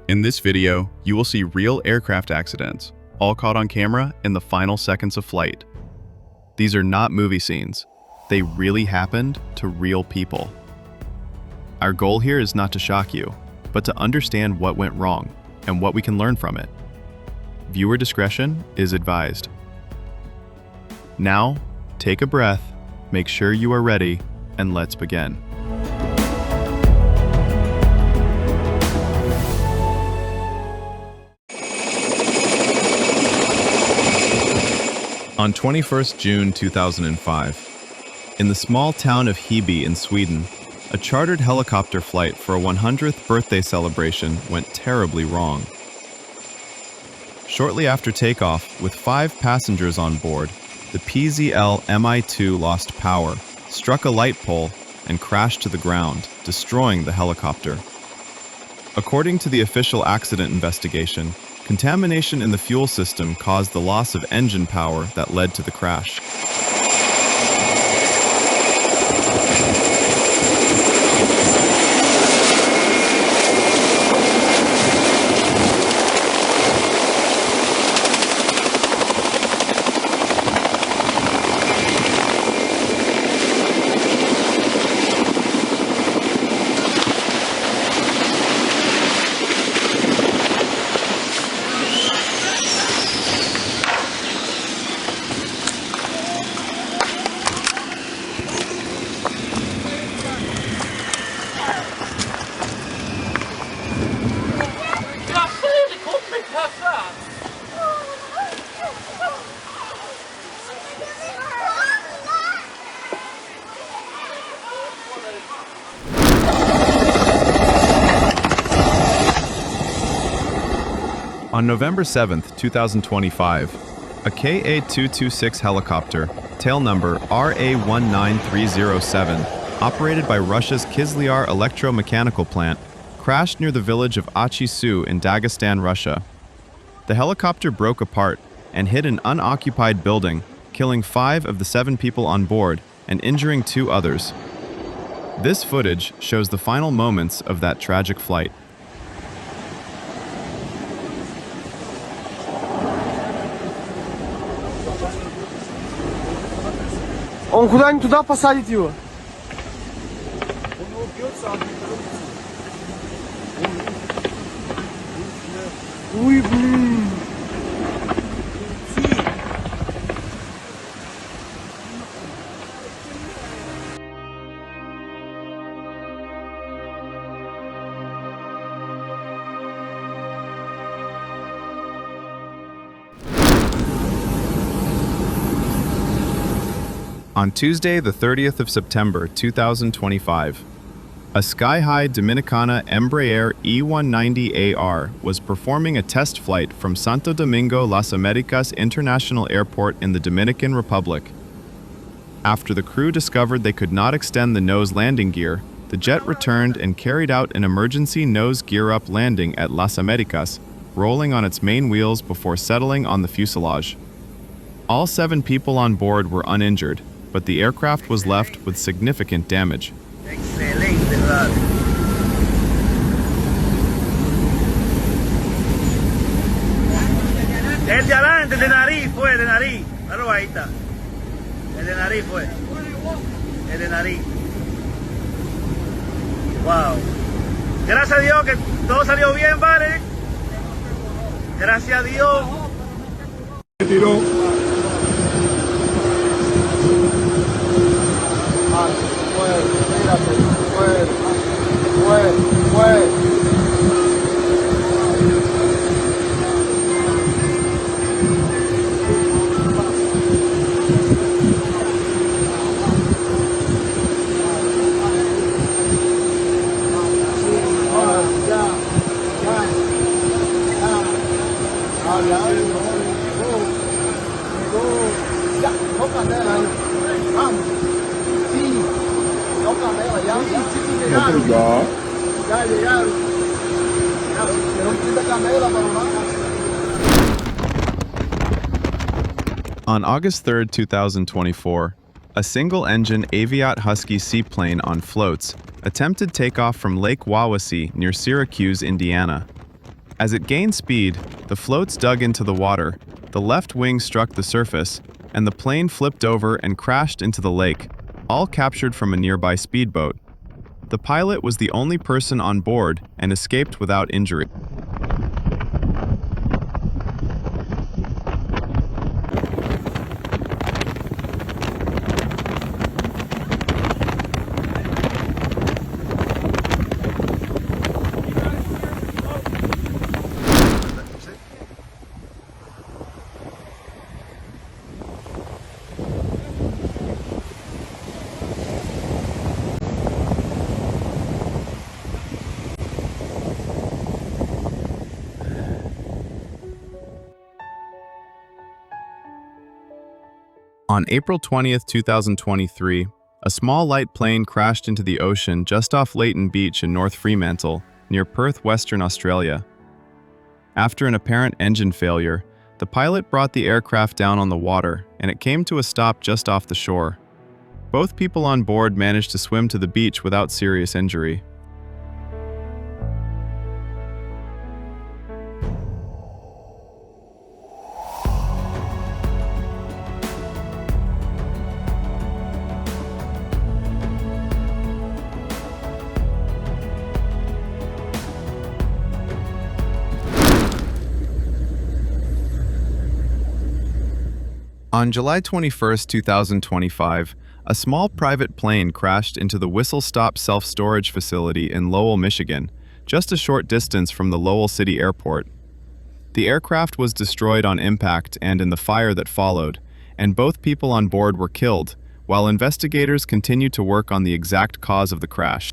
In this video, you will see real aircraft accidents, all caught on camera in the final seconds of flight. These are not movie scenes. They really happened to real people. Our goal here is not to shock you, but to understand what went wrong and what we can learn from it. Viewer discretion is advised. Now, take a breath, make sure you are ready, and let's begin. On 21st June 2005, in the small town of Heby in Sweden, a chartered helicopter flight for a 100th birthday celebration went terribly wrong. Shortly after takeoff, with 5 passengers on board, the PZL Mi-2 lost power, struck a light pole, and crashed to the ground, destroying the helicopter. According to the official accident investigation, contamination in the fuel system caused the loss of engine power that led to the crash. On November 7, 2025, a KA-226 helicopter, tail number RA19307, operated by Russia's Kizlyar electromechanical plant, crashed near the village of Achi-Su in Dagestan, Russia. The helicopter broke apart and hit an unoccupied building, killing 5 of the 7 people on board and injuring 2 others. This footage shows the final moments of that tragic flight. Он куда-нибудь туда посадить его? Ой, блин. On Tuesday, the 30th of September, 2025, a SKYhigh Dominicana Embraer E190 AR was performing a test flight from Santo Domingo, Las Americas International Airport in the Dominican Republic. After the crew discovered they could not extend the nose landing gear, the jet returned and carried out an emergency nose gear-up landing at Las Americas, rolling on its main wheels before settling on the fuselage. All 7 people on board were uninjured, but the aircraft was left with significant damage. Excelente, brother. El de adelante, el de nariz fue, el de nariz. Claro, ahí está. El de nariz fue. El de nariz. Wow. Gracias a Dios que todo salió bien, ¿vale? Gracias a Dios. Se tiró. On August 3, 2024, a single-engine Aviat Husky seaplane on floats attempted takeoff from Lake Wawasee near Syracuse, Indiana. As it gained speed, the floats dug into the water, the left wing struck the surface, and the plane flipped over and crashed into the lake, all captured from a nearby speedboat. The pilot was the only person on board and escaped without injury. On April 20th, 2023, a small light plane crashed into the ocean just off Leighton Beach in North Fremantle, near Perth, Western Australia. After an apparent engine failure, the pilot brought the aircraft down on the water, and it came to a stop just off the shore. Both people on board managed to swim to the beach without serious injury. On July 21, 2025, a small private plane crashed into the Whistle Stop self-storage facility in Lowell, Michigan, just a short distance from the Lowell City Airport. The aircraft was destroyed on impact and in the fire that followed, and both people on board were killed, while investigators continue to work on the exact cause of the crash.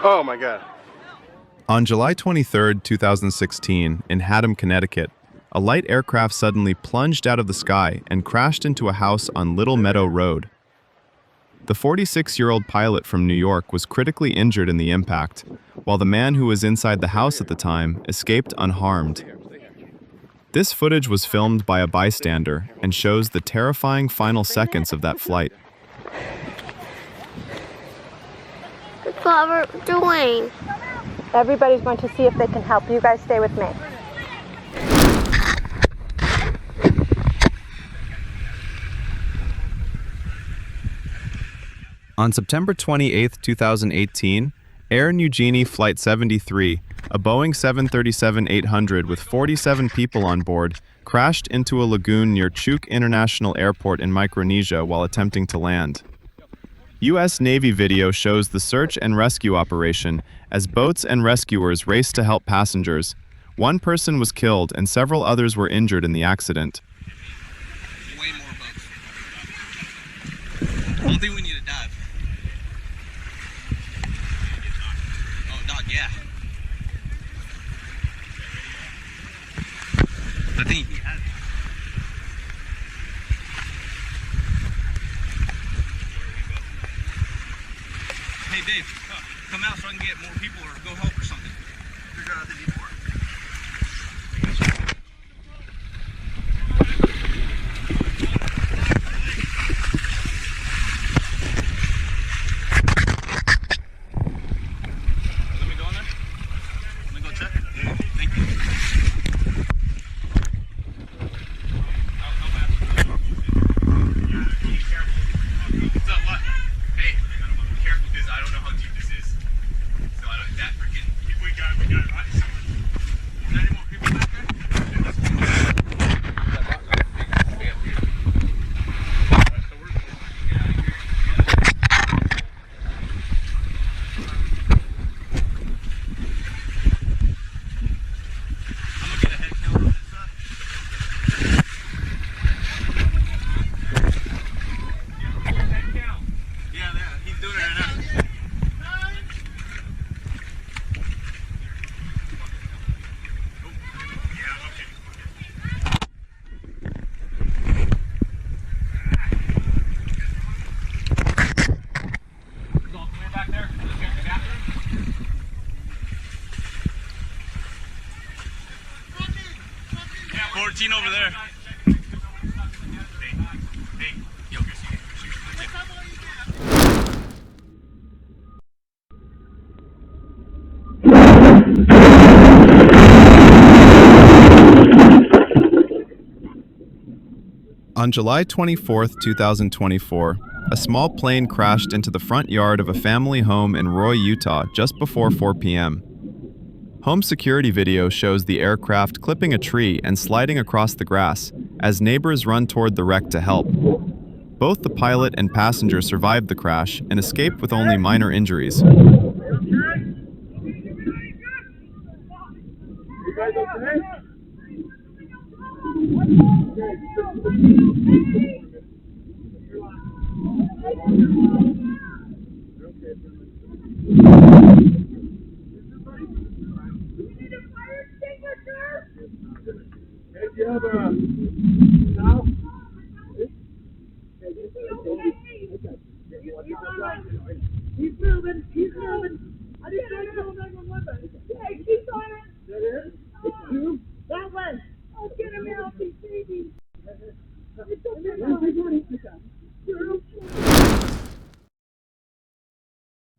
Oh my God. On July 23, 2016, in Haddam, Connecticut, a light aircraft suddenly plunged out of the sky and crashed into a house on Little Meadow Road. The 46-year-old pilot from New York was critically injured in the impact, while the man who was inside the house at the time escaped unharmed. This footage was filmed by a bystander and shows the terrifying final seconds of that flight. What we're doing. Everybody's going to see if they can help. You guys stay with me. On September 28, 2018, Air Niugini Flight 73, a Boeing 737-800 with 47 people on board, crashed into a lagoon near Chuuk International Airport in Micronesia while attempting to land. U.S. Navy video shows the search and rescue operation as boats and rescuers raced to help passengers. One person was killed and several others were injured in the accident. Way more boats. I don't think we need to dive. Oh, dog, yeah. I think he has it. Hey Dave, come out so I can get more people or go help or something. Figure out what they need for. Let me go in there. Let me go check. Thank you. What's up, what? Hey, be careful because I don't know how deep this is. So 14 over there. On July 24, 2024, a small plane crashed into the front yard of a family home in Roy, Utah, just before 4 p.m. Home security video shows the aircraft clipping a tree and sliding across the grass as neighbors run toward the wreck to help. Both the pilot and passenger survived the crash and escaped with only minor injuries. He's moving. I just don't know what I'm doing. Hey, keep on it. That way. I'll get him out, he's baby.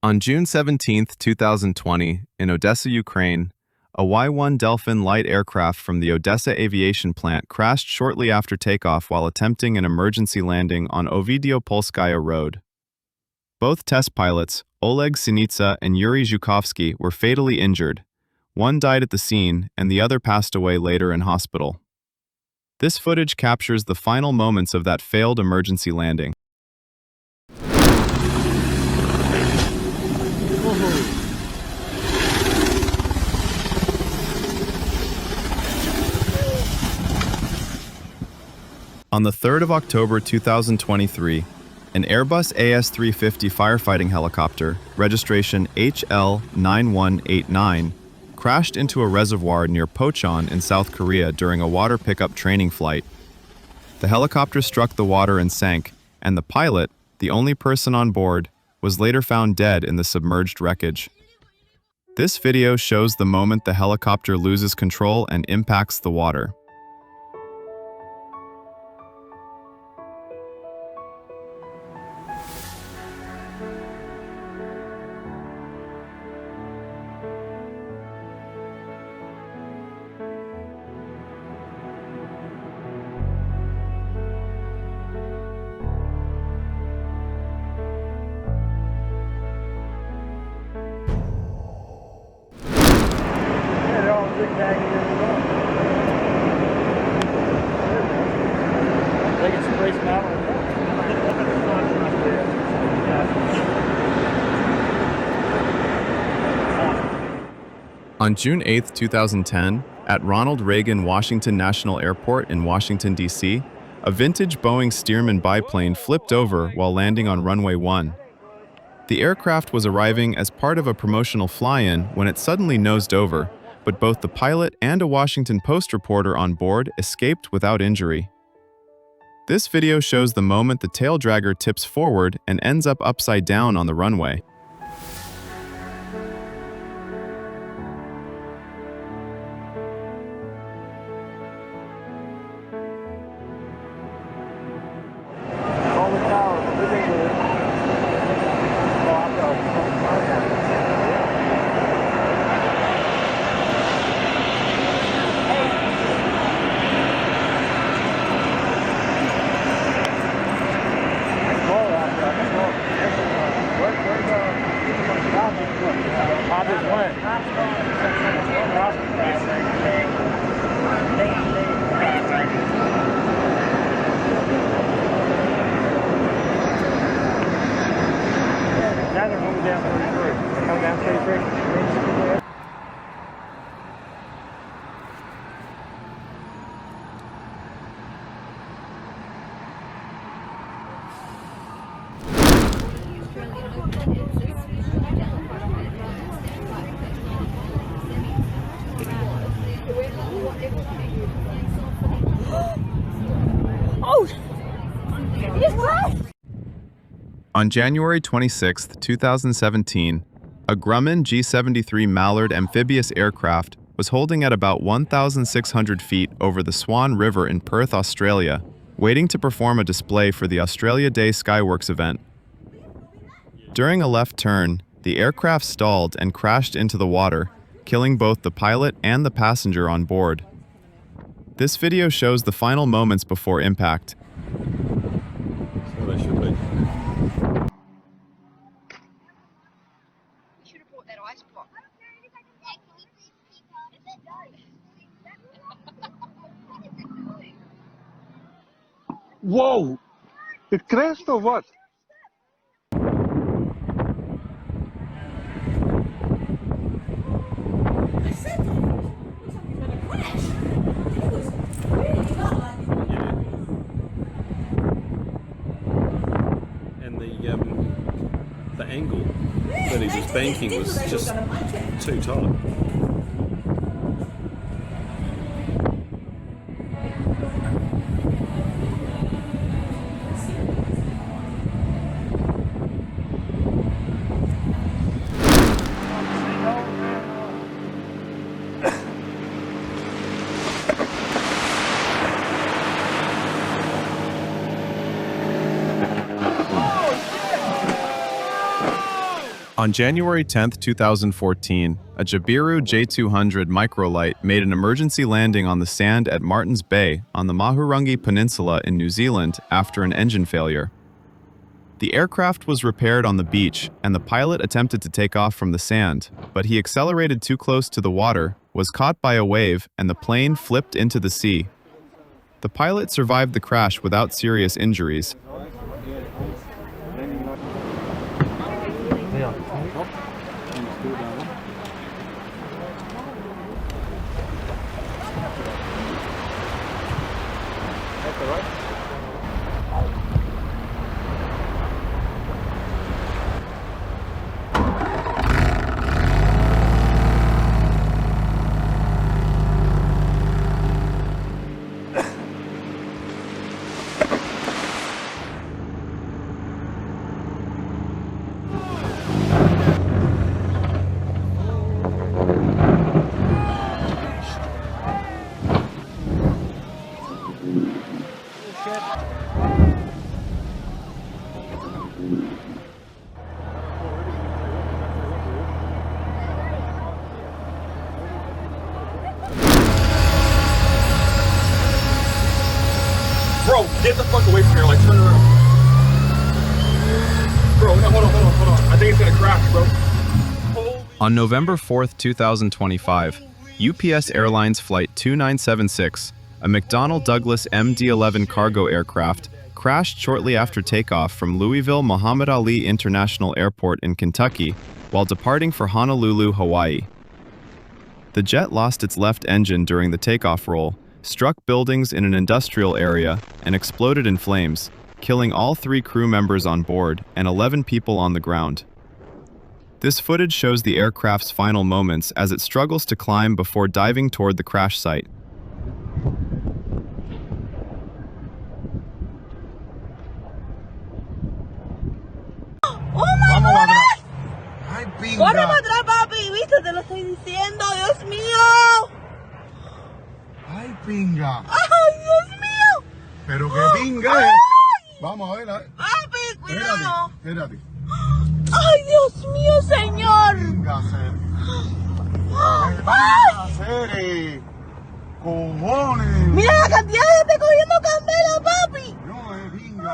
On June 17, 2020, in Odesa, Ukraine, a Y-1 Delfin light aircraft from the Odesa aviation plant crashed shortly after takeoff while attempting an emergency landing on Ovidio-Polskaya Road. Both test pilots, Oleg Sinitsa and Yuri Zhukovsky, were fatally injured. One died at the scene, and the other passed away later in hospital. This footage captures the final moments of that failed emergency landing. On the 3rd of October 2023, an Airbus AS-350 firefighting helicopter, registration HL9189, crashed into a reservoir near Pocheon in South Korea during a water pickup training flight. The helicopter struck the water and sank, and the pilot, the only person on board, was later found dead in the submerged wreckage. This video shows the moment the helicopter loses control and impacts the water. On June 8, 2010, at Ronald Reagan Washington National Airport in Washington, D.C., a vintage Boeing Stearman biplane flipped over while landing on runway 1. The aircraft was arriving as part of a promotional fly-in when it suddenly nosed over, but both the pilot and a Washington Post reporter on board escaped without injury. This video shows the moment the tail dragger tips forward and ends up upside down on the runway. On January 26, 2017, a Grumman G-73 Mallard amphibious aircraft was holding at about 1,600 feet over the Swan River in Perth, Australia, waiting to perform a display for the Australia Day Skyworks event. During a left turn, the aircraft stalled and crashed into the water, killing both the pilot and the passenger on board. This video shows the final moments before impact. So they should be. Whoa! It crashed or what? And the angle that he was banking was just too tight. On January 10, 2014, a Jabiru J200 microlight made an emergency landing on the sand at Martins Bay on the Mahurungi Peninsula in New Zealand after an engine failure. The aircraft was repaired on the beach, and the pilot attempted to take off from the sand, but he accelerated too close to the water, was caught by a wave, and the plane flipped into the sea. The pilot survived the crash without serious injuries. Bro, get the fuck away from here, like turn around. Bro, no, hold on. I think it's gonna crash, bro. On November 4, 2025, UPS Airlines Flight 2976, a McDonnell Douglas MD-11 cargo aircraft, crashed shortly after takeoff from Louisville Muhammad Ali International Airport in Kentucky while departing for Honolulu, Hawaii. The jet lost its left engine during the takeoff roll, struck buildings in an industrial area, and exploded in flames, killing all 3 crew members on board and 11 people on the ground. This footage shows the aircraft's final moments as it struggles to climb before diving toward the crash site. ¡Oh my God! Ay, pinga. ¡Corre para atrás, papi! ¿Viste? Te lo estoy diciendo, Dios mío. Ay, pinga. ¡Ay, Dios mío! Pero qué pinga. ¡Ay! Vamos a ver. Papi, cuidado. Espérate. ¡Ay, Dios mío, señor! Pinga, ser. ¡Ay! Ser. Cojones. ¡Mira la cantidad de gente cogiendo candela, papi! No, pinga.